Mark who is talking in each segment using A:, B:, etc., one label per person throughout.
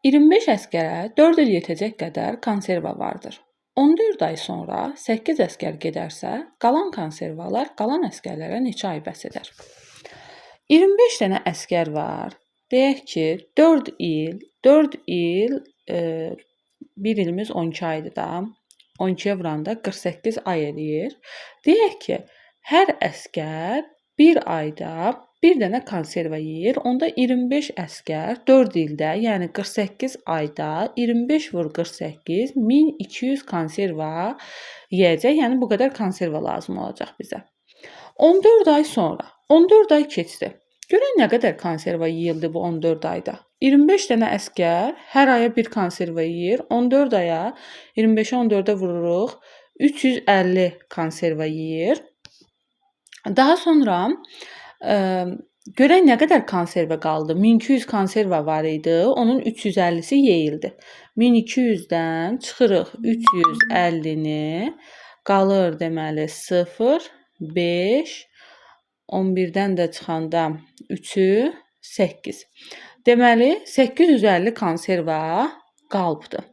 A: 25 əskərə 4 il yetəcək qədər konserva vardır. 14 ay sonra 8 əskər gedərsə, qalan konservalar qalan əskərlərə neçə ay bəs edər? 25 dənə əskər var. Deyək ki, 4 il 1 ilimiz 12 aydır da. 12-yə vuranda 48 ay eləyir. Deyək ki, hər əskər 1 ayda 1 dənə konserva yeyir. Onda 25 əskər 4 ildə, yəni 48 ayda 25 vur 48, 1200 konserva yeyəcək. Yəni bu qədər konserva lazım olacaq bizə. 14 ay sonra, 14 ay keçdi. Görək nə qədər konserva yeyildi bu 14 ayda. 25 dənə əskər hər aya bir konserva yeyir. 14 aya 25-i 14-ə vururuq. 350 konserva yeyir. Daha sonra görək nə qədər konserva qaldı. 1200 konserva var idi. Onun 350-si yeyildi. 1200-dən çıxırıq 350-ni. Qalır deməli 0, 5, 11-dən də çıxanda 3-ü 8. Deməli 850 konserva qalıbdı.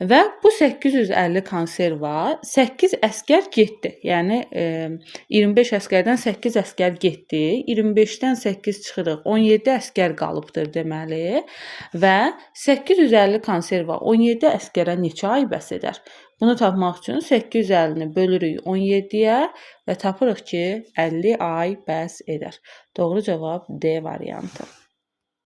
A: Və bu 850 konserva 8 əskər getdi. Yəni 25 əskərdən 8 əskər getdi. 25-dən 8 çıxırıq. 17 əskər qalıbdır deməli. Və 850 konserva 17 əskərə neçə ay bəs edər? Bunu tapmaq üçün 850-ni bölürük 17-yə və tapırıq ki, 50 ay bəs edər. Doğru cavab D variantı.